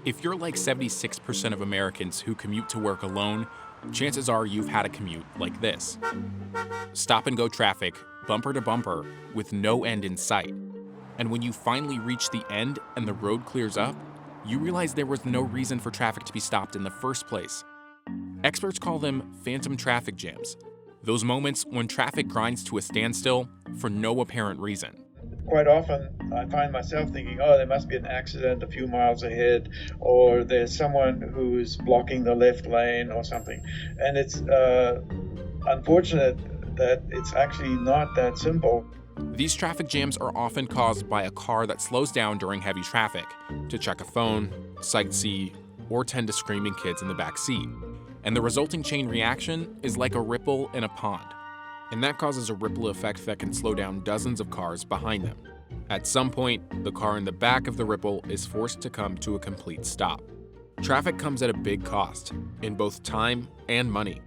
If you're like 76% of Americans who commute to work alone, chances are you've had a commute like this. Stop and go traffic, bumper to bumper, with no end in sight. And when you finally reach the end and the road clears up, you realize there was no reason for traffic to be stopped in the first place. Experts call them phantom traffic jams, those moments when traffic grinds to a standstill for no apparent reason. Quite often, I find myself thinking, oh, there must be an accident a few miles ahead, or there's someone who's blocking the left lane or something. And it's unfortunate that it's actually not that simple. These traffic jams are often caused by a car that slows down during heavy traffic to check a phone, sightsee, or tend to screaming kids in the back seat. And the resulting chain reaction is like a ripple in a pond. And that causes a ripple effect that can slow down dozens of cars behind them. At some point, the car in the back of the ripple is forced to come to a complete stop. Traffic comes at a big cost, in both time and money.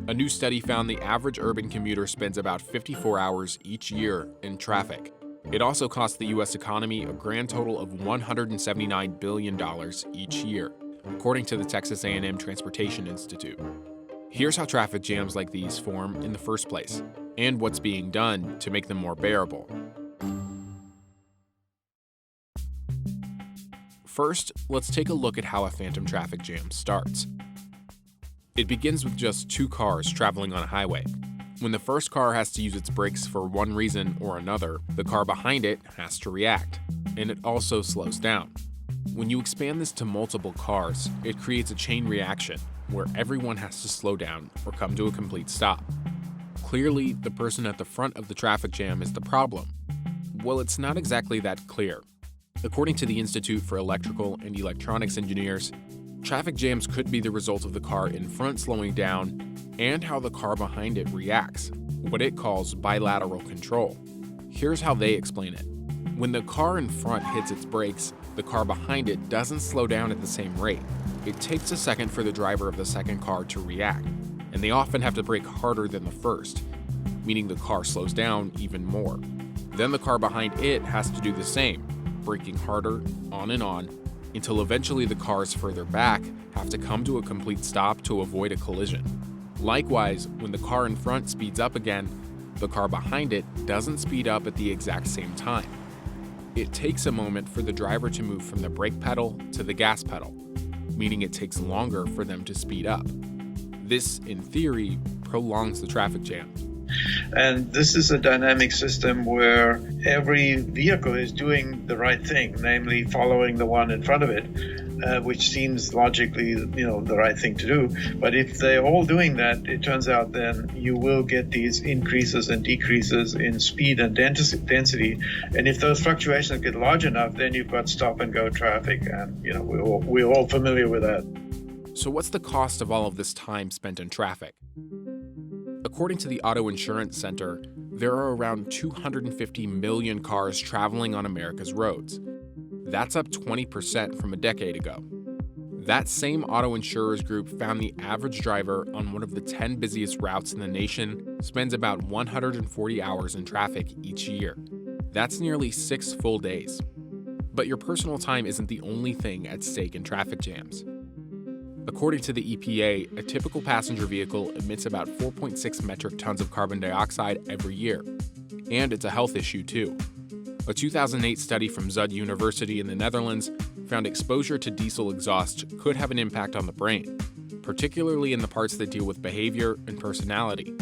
A new study found the average urban commuter spends about 54 hours each year in traffic. It also costs the U.S. economy a grand total of $179 billion each year, according to the Texas A&M Transportation Institute. Here's how traffic jams like these form in the first place, and what's being done to make them more bearable. First, let's take a look at how a phantom traffic jam starts. It begins with just two cars traveling on a highway. When the first car has to use its brakes for one reason or another, the car behind it has to react, and it also slows down. When you expand this to multiple cars, it creates a chain reaction where everyone has to slow down or come to a complete stop. Clearly, the person at the front of the traffic jam is the problem. Well, it's not exactly that clear. According to the Institute for Electrical and Electronics Engineers, traffic jams could be the result of the car in front slowing down and how the car behind it reacts, what it calls bilateral control. Here's how they explain it. When the car in front hits its brakes, the car behind it doesn't slow down at the same rate. It takes a second for the driver of the second car to react, and they often have to brake harder than the first, meaning the car slows down even more. Then the car behind it has to do the same, braking harder, on, until eventually the cars further back have to come to a complete stop to avoid a collision. Likewise, when the car in front speeds up again, the car behind it doesn't speed up at the exact same time. It takes a moment for the driver to move from the brake pedal to the gas pedal, meaning it takes longer for them to speed up. This, in theory, prolongs the traffic jam. And this is a dynamic system where every vehicle is doing the right thing, namely following the one in front of it, which seems logically, the right thing to do. But if they're all doing that, it turns out then you will get these increases and decreases in speed and density. And if those fluctuations get large enough, then you've got stop and go traffic. And, we're all familiar with that. So what's the cost of all of this time spent in traffic? According to the Auto Insurance Center, there are around 250 million cars traveling on America's roads. That's up 20% from a decade ago. That same auto insurers group found the average driver on one of the 10 busiest routes in the nation spends about 140 hours in traffic each year. That's nearly 6 full days. But your personal time isn't the only thing at stake in traffic jams. According to the EPA, a typical passenger vehicle emits about 4.6 metric tons of carbon dioxide every year. And it's a health issue, too. A 2008 study from Zud University in the Netherlands found exposure to diesel exhaust could have an impact on the brain, particularly in the parts that deal with behavior and personality.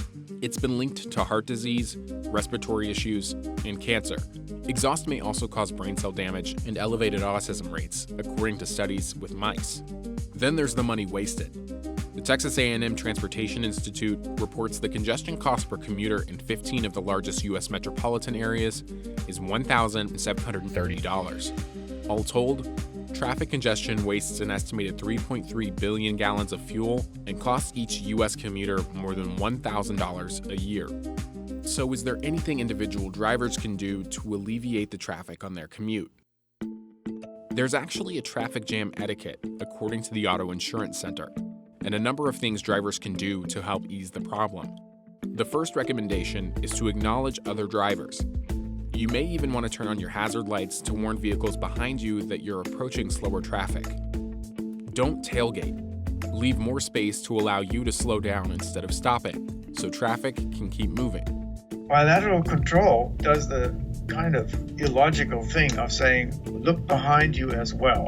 It's been linked to heart disease, respiratory issues, and cancer. Exhaust may also cause brain cell damage and elevated autism rates, according to studies with mice. Then there's the money wasted. The Texas A&M Transportation Institute reports the congestion cost per commuter in 15 of the largest U.S. metropolitan areas is $1,730. All told, traffic congestion wastes an estimated 3.3 billion gallons of fuel and costs each U.S. commuter more than $1,000 a year. So is there anything individual drivers can do to alleviate the traffic on their commute? There's actually a traffic jam etiquette, according to the Auto Insurance Center, and a number of things drivers can do to help ease the problem. The first recommendation is to acknowledge other drivers. You may even want to turn on your hazard lights to warn vehicles behind you that you're approaching slower traffic. Don't tailgate. Leave more space to allow you to slow down instead of stopping, so traffic can keep moving. Bilateral control does the kind of illogical thing of saying, look behind you as well.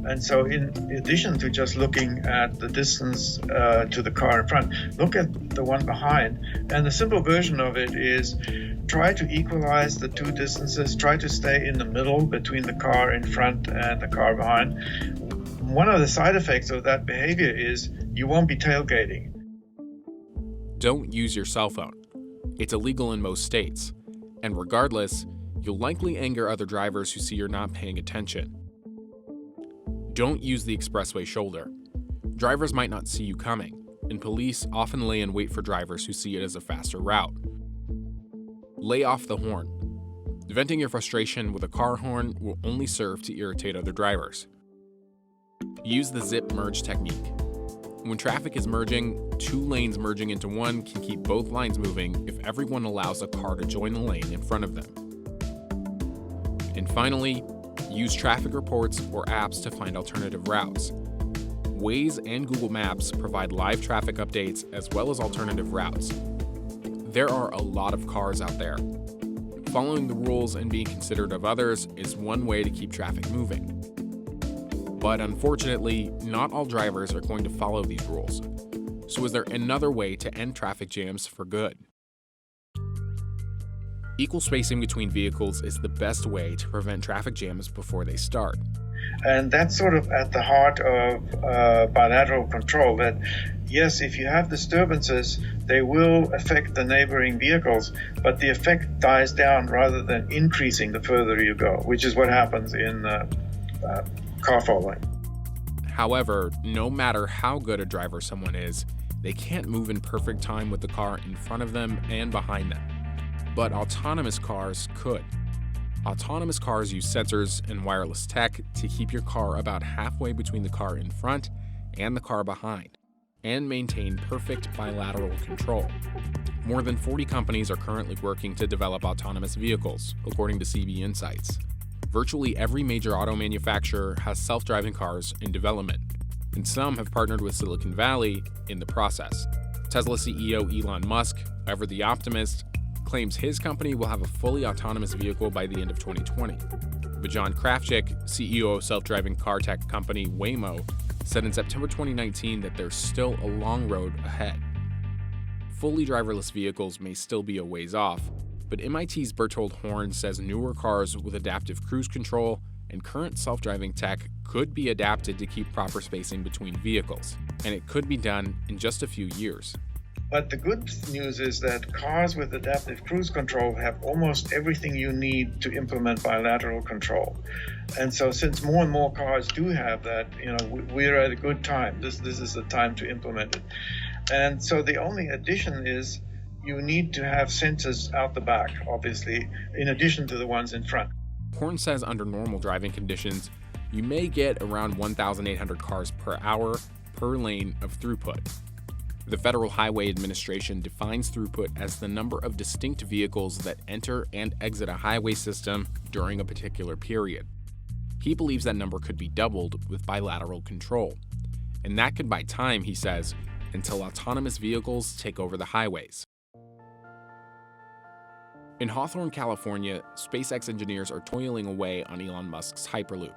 And so in addition to just looking at the distance to the car in front, look at the one behind. And the simple version of it is try to equalize the two distances, try to stay in the middle between the car in front and the car behind. One of the side effects of that behavior is you won't be tailgating. Don't use your cell phone. It's illegal in most states. And regardless, you'll likely anger other drivers who see you're not paying attention. Don't use the expressway shoulder. Drivers might not see you coming, and police often lay in wait for drivers who see it as a faster route. Lay off the horn. Venting your frustration with a car horn will only serve to irritate other drivers. Use the zip merge technique. When traffic is merging, two lanes merging into one can keep both lines moving if everyone allows a car to join the lane in front of them. And finally, use traffic reports or apps to find alternative routes. Waze and Google Maps provide live traffic updates as well as alternative routes. There are a lot of cars out there. Following the rules and being considerate of others is one way to keep traffic moving. But unfortunately, not all drivers are going to follow these rules. So is there another way to end traffic jams for good? Equal spacing between vehicles is the best way to prevent traffic jams before they start. And that's sort of at the heart of bilateral control, that yes, if you have disturbances, they will affect the neighboring vehicles, but the effect dies down rather than increasing the further you go, which is what happens in car following. However, no matter how good a driver someone is, they can't move in perfect time with the car in front of them and behind them. But autonomous cars could. Autonomous cars use sensors and wireless tech to keep your car about halfway between the car in front and the car behind, and maintain perfect bilateral control. More than 40 companies are currently working to develop autonomous vehicles, according to CB Insights. Virtually every major auto manufacturer has self-driving cars in development, and some have partnered with Silicon Valley in the process. Tesla CEO Elon Musk, ever the optimist, claims his company will have a fully autonomous vehicle by the end of 2020. But John Krafcik, CEO of self-driving car tech company Waymo, said in September 2019 that there's still a long road ahead. Fully driverless vehicles may still be a ways off, but MIT's Bertold Horn says newer cars with adaptive cruise control and current self-driving tech could be adapted to keep proper spacing between vehicles, and it could be done in just a few years. But the good news is that cars with adaptive cruise control have almost everything you need to implement bilateral control. And so since more and more cars do have that, we're at a good time. This is the time to implement it. And so the only addition is you need to have sensors out the back, obviously, in addition to the ones in front. Horn says under normal driving conditions, you may get around 1,800 cars per hour per lane of throughput. The Federal Highway Administration defines throughput as the number of distinct vehicles that enter and exit a highway system during a particular period. He believes that number could be doubled with bilateral control. And that could buy time, he says, until autonomous vehicles take over the highways. In Hawthorne, California, SpaceX engineers are toiling away on Elon Musk's Hyperloop,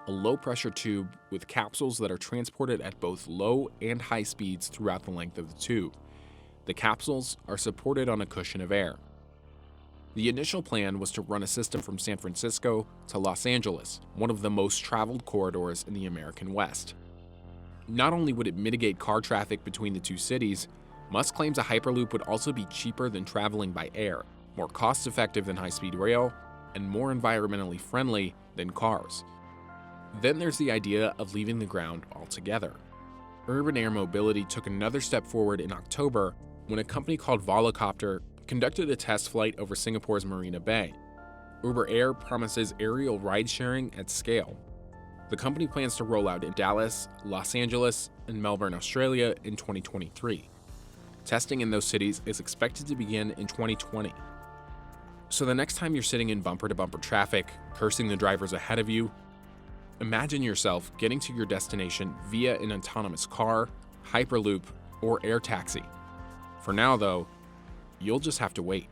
a low-pressure tube with capsules that are transported at both low and high speeds throughout the length of the tube. The capsules are supported on a cushion of air. The initial plan was to run a system from San Francisco to Los Angeles, one of the most traveled corridors in the American West. Not only would it mitigate car traffic between the two cities, Musk claims a Hyperloop would also be cheaper than traveling by air, more cost-effective than high-speed rail, and more environmentally friendly than cars. Then there's the idea of leaving the ground altogether. Urban air mobility took another step forward in October when a company called Volocopter conducted a test flight over Singapore's Marina Bay. Uber Air promises aerial ride-sharing at scale. The company plans to roll out in Dallas, Los Angeles, and Melbourne, Australia in 2023. Testing in those cities is expected to begin in 2020. So the next time you're sitting in bumper-to-bumper traffic, cursing the drivers ahead of you, Imagine yourself getting to your destination via an autonomous car, Hyperloop, or air taxi. For now, though, you'll just have to wait.